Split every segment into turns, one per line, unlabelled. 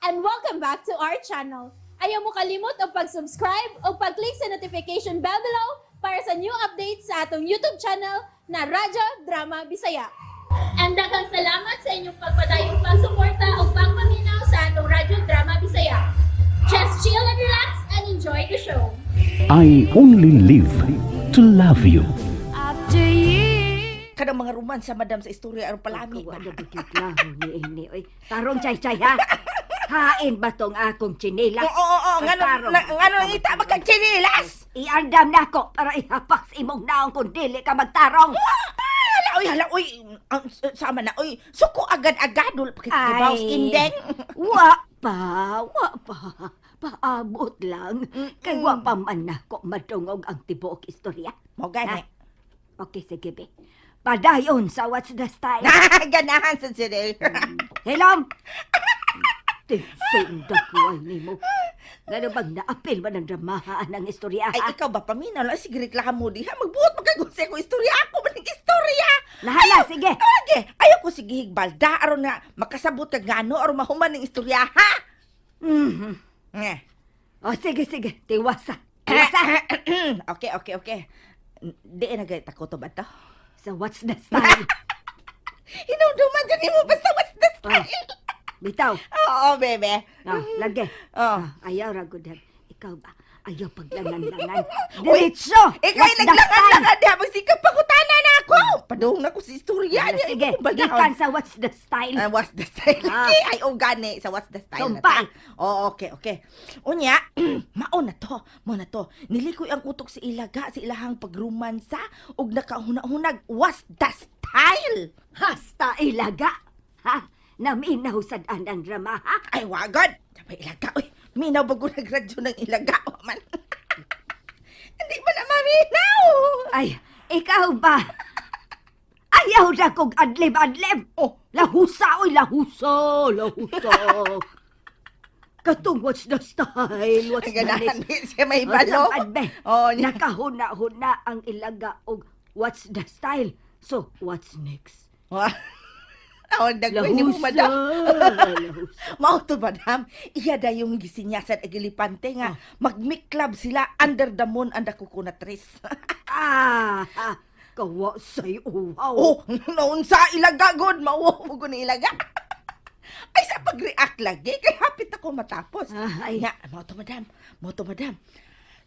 and welcome back to our channel. Ayaw mo kalimot o pag-subscribe o pag-click sa notification bell below para sa new updates sa atong YouTube channel na Radyo Drama Bisaya. And daghang salamat sa inyong pagpadayong pagsuporta o pagpaminaw sa atong Radyo Drama Bisaya. Just chill and relax and enjoy the show.
I only live to love you.
Kadang mga romansa, madam, sa istorya aron palami ba?
Wala biglaho ni ini. Oy, tarong chay-chay ha. Hain ba tong akong chinilas?
Oo,
Tarong.
ngano ita magkachinilas?
Iandam na ako para ihapak sa imong naong kung dili ka magtarong.
Hala, uy, sama na, uy, suko agad-agadol, pakikibaws indeng.
Wa pa. Paabot lang. Kay wa pa man ako madungog ang tibuok istorya.
Mo gani.
Okay, sige be. Padayon sa What's the Style.
Ganahan sa sila.
Helom! Tigsundag ko ay nimo. Gano bang naapil ba ng dramahaan ng istorya?
Ay, ikaw ba paminaw? Sige, reklamo mo diha. Magbuot magkagusay ko istorya. Ako ba ng istorya?
Lahala, sige.
Okay, ayaw ko sige higbalda. Aron na makasabot ka gano aron mahuman ng istorya, ha?
Mhm.
Eh.
O, sige. Tiwasa.
Okay. Di na gayet ako to ba to?
Sa What's the Style?
Hinumduman dyan mo basta what's the style?
Bitaw.
Oo, bebe.
Lagi.
Oh.
Ayaw ragudan. Ikaw ba? Ayaw paglangan-langan. Diretso!
Ikaw
What's
ay
the style?
naglangan-langan diha. Magsikap pakutana na ako. Padung na ko sa istorya niya.
Sige, gikan sa What's the Style.
What's the style? Okay, ay, gani sa what's the style na
Sumpay.
ta. Oh, okay. Unya, mao na to. Nilikoy ang utok si Ilaga, si ilahang pagrumansa, ug nakahunag what's the style?
Hasta ilaga. Ha? Naminaw sa ang drama, ha?
Ay, wagod. Sabay Ilaga, uy. Minaw bago nagradyo ng Ilaga, man. Hindi ba na maminaw?
Ay, ikaw ba? Ayaw na kong adlib-adlib.
Oh.
Lahusa, lahuso. Katong What's the Style? What's the
Ganahan
next?
siya may balo. Oh, niya.
Nakahuna-huna ang ilaga og What's the Style? So, what's next?
Awag dagway ni mo, madam.
Lahusa.
Mao to, madam. Iya da yung gisinyasan agilipante nga. Mag-club sila under the moon and the coconutris.
Kawa sa'y uhaw.
Oh, naunsa ilaga, god. Mauwaw ko ni ilaga. Ay, sa pag-react lagi. Kaya hapit ako matapos.
Ay.
Nga, mo to, madam.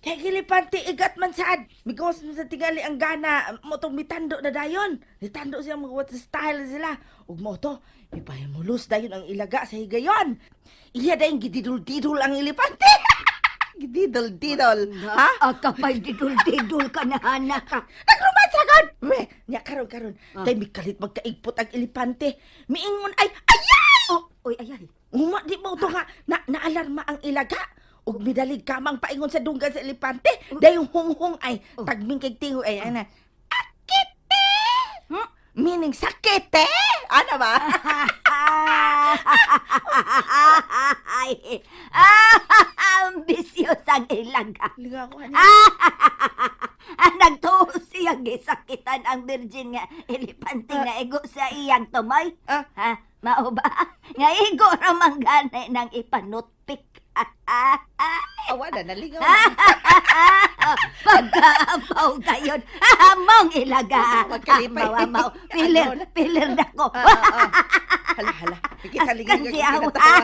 Kaya gilipante, igat man saad. Because sa tingali ang gana, mo tong mitando na dayon. Mitando siya mga what's the style sila. Ug mo to, may pahimulos dayon ang ilaga sa higayon. Iya dayon gididul-didul ang ilipante. Gididul-didul. Ha?
Kapay didul-didul ka na anak ka.
Nagrumansa god! Me, niya karon. Kay mikalit magkaigpot ang ilipante. Miingon ay, ayay!
Oy, ayay.
Uma, di mo to nga, naalarma ang ilaga. Ug midalig kamang paingon sa dunggan sa ilipante. Dayong hunghong ay, tagming kay tingo ay, ana, akite! Meaning sakite? Ano ba?
Ay, ambisios ang ilaga.
Liga ko, ano?
Nagtuo siya gisakitan ang virgin nga elepante nga igo sa iyang tumay. Ha? Mao ba? Nga igo ramang gani ng ipanutpik.
Awa na, naligaw.
Pagkaapaw kayon, mong ilaga.
Magkalipay.
Maw. Pilir na ko.
Hala. Ikitalingan
Kasi
ka
ako,
kinatawa.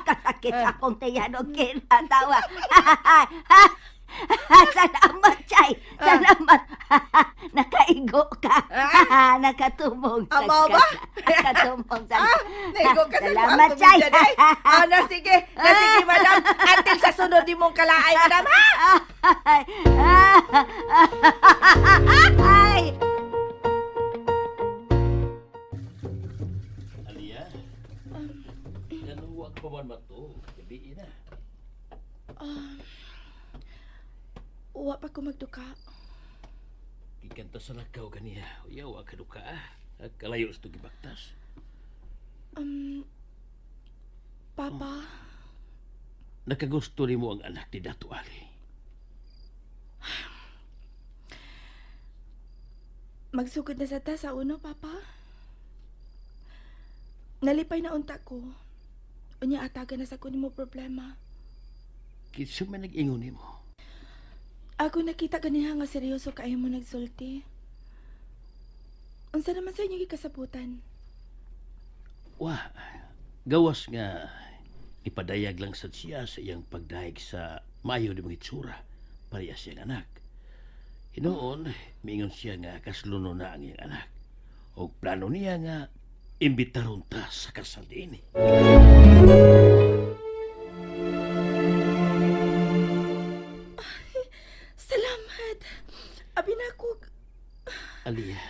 kasakit sa akong tiyanong kinatawa. Salamat, Chay. Salamat. Nakaigo ka. Nakatumong sa
Amo ba?
Nakatumong sa
Naigo ka sa
Salamat,
mga
Chay.
komedya, day. Sige, madam. Until sa sunod di mong kalaay, madam, ha?
Ay!
Alia, nanuwag pa man mato. Gabi na.
Uwa pa ko magduka.
Kikanta sa lakaw kaniya. Uyaw, kaduka kalayo sa gibaktas.
Papa,
Nakagusto ni mo ang anak ni Dato Ali.
magsugod na sa sa uno, Papa. Nalipay na unta ko. Unya atagan na sa kunin mo problema.
Kinsa man nag-ingon nimo?
Ako nakita ganiha nga seryoso kaayo mo nagsulti. Unsa naman sa inyo gikasabutan?
Wah, gawas nga ipadayag lang sad siya sa iyang pagdahig sa maayo ni mga itsura pareha siyang anak. Hinoon, miingon siya nga kasluno na ang iyang anak. O plano niya nga imbitaron ta sa kasal din.
Salamat. Abi na ako.
Aliyah,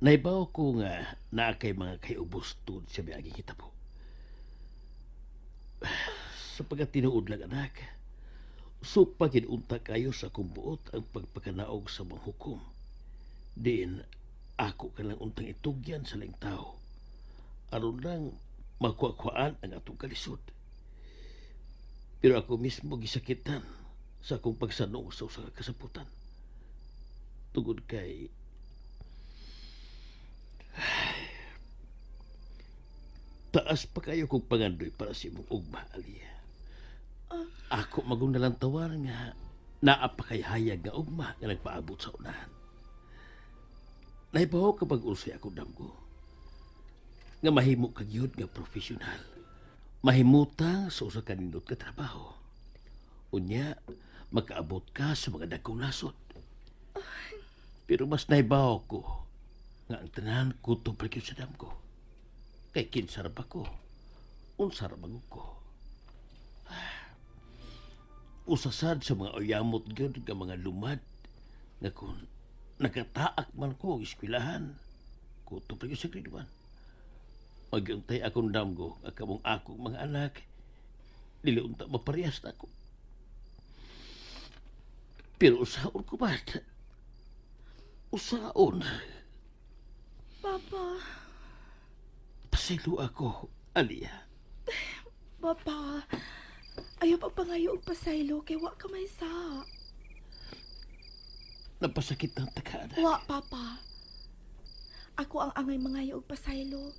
naibaw ko nga naa kay mga kayubos tud sa miagi kita po. Sa pagkatinuod lang anak, supagin unta kayo sa kumbuot ang pagpakanaog sa mga hukom. Diin, ako ka lang untang itugyan sa laing tao. Aron lang makuakuaan ang atong kalisod. Pero ako mismo gisakitan sa akong pagsanong sa usa ka kasaputan. Tungod kay taas pa kayo kong pangandoy para sa imong ugma, Aliyah. Ako magong nalantawan nga naa pa kay hayag nga ugma nga nagpaabot sa unahan. Naibaw kapag ulsoy ako damgo nga mahimo kag yun nga profesional. Mahimutang sa usa ka nindot ka trabaho. Unya, makaabot ka sa mga dagkong nasod. Pero mas naibaw ko nga ang tanan kuto pa sa damgo. Kay kinsar pa ko. Unsar magug ko. Usasad sa mga oyamot gyud nga mga lumad nga kung nakataak man ko og eskwelahan kuto pa sa grade 1. Magyuntay akong damgo nga kamong akong mga anak dili unta maparehas na ako. Pero usaon ko ba? Usaon.
Papa.
Pasaylo ako, Aliyah.
Papa. Ayaw pagpangayo og pasaylo kay wa ka may sa.
Napasakit ng takada.
Wa, Papa. Ako ang angay mangayo og pasaylo.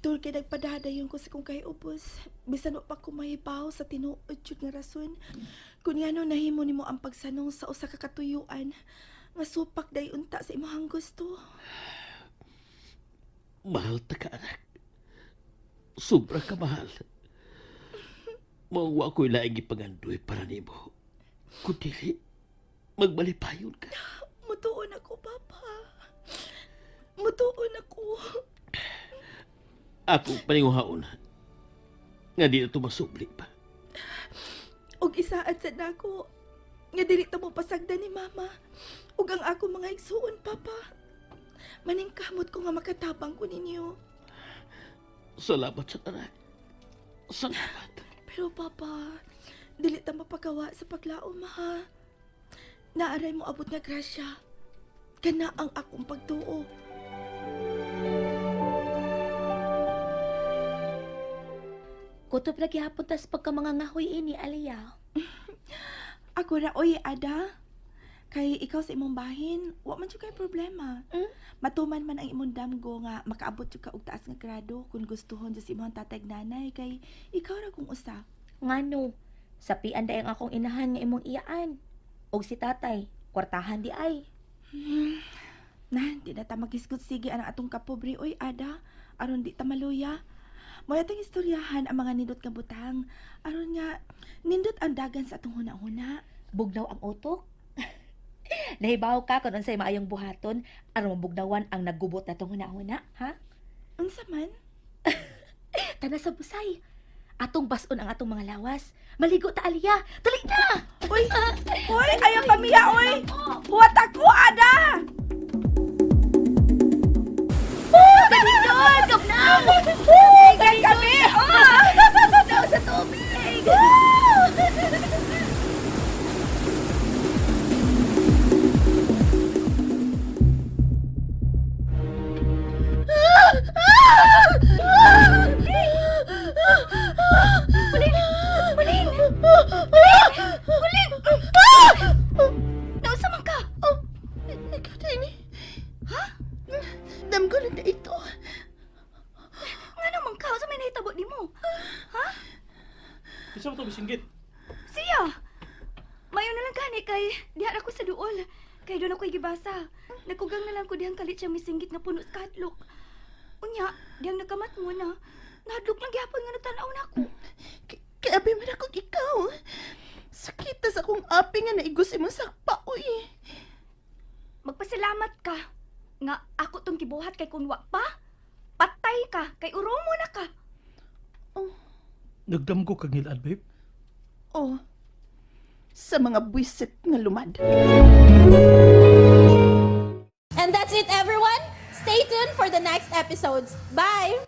Tul kay nagpadadayon ko sa kong kayubos. Bisan wa pa ko mahibaw sa tinuod jud nga rason. Kung ngano nahimo nimo ang pagsanong sa usa ka katuyuan nga supak day unta sa imong gusto.
Mahal ta ka, anak. Sobra ka mahal. Mawwa ko'y laing ipangandoy para nimo. Kundi, magbalipayon ka.
Mutuon ako, Papa. Mutuon ako.
Ako paninguhaon nga di na ito masubli pa.
Og isaad sa nako nga dili ta mo pasagdan ni Mama. Ug ang ako mga igsuon, Papa. Maningkamot ko nga makatabang ko ninyo.
Salamat sa tanan. Salamat.
Pero Papa, dili ta mapagawa sa paglaom, ha? Naaray mo abot nga grasya. Kana ang akong pagtuo.
Kutob lagi hapon tas pagka mga ngahoy ini, Aliyah.
Ako ra, oy, Ada. Kay ikaw sa imong bahin, wa man jud kay problema. Matuman man ang imong damgo nga makaabot jud ka og taas nga grado kung gustuhon sa imong tatay ug nanay kay ikaw ra kung usa.
Ngano, sapian day ang akong inahan nga imong iyaan. Og si tatay, kwartahan di ay.
Nan, di na ta magisgot sige ang atong kapobre, oy, Ada. Aron di ta maluya. Moya tang istoryahan ang mga nindot nga butang. Aron nga, nindot ang dagan sa atong huna-huna.
Bugnaw ang utok. Nahibaw ka kung unsay maayong buhaton aron mabugnawan ang naggubot na tong huna-huna, ha?
Unsa man?
Tana sa busay. Atong bason ang atong mga lawas. Maligo ta, Aliyah. Dali na!
Uy! Uy! Ayaw pamiya, uy! Huwat ako, Ada!
Dali doon! Gabnaw!
Igan kami!
Gabnaw sa tubig! Nausa man ka! Oh, ikaw din.
Isa mo to bisinggit.
Siya! Mayo na lang gani kay diha ako sa duol. Kay doon ako'y gibasa. Nagkugang na lang ko dihang kalit siya misinggit nga puno sa katlok. Unya, dihang nakamat mo na. Nahadlok lang gyapon nga natanaw na ako.
Kabi man akong ikaw. Sakit sa akong api nga naigos imong sakpa, uy.
Magpasalamat ka nga ako tong gibuhat kay kunwa pa. Patay ka kay uromo na ka.
Nagdamgo kag ngilad, babe.
Oh, sa mga buwisit nga lumad.
And that's it, everyone. Stay tuned for the next episodes. Bye!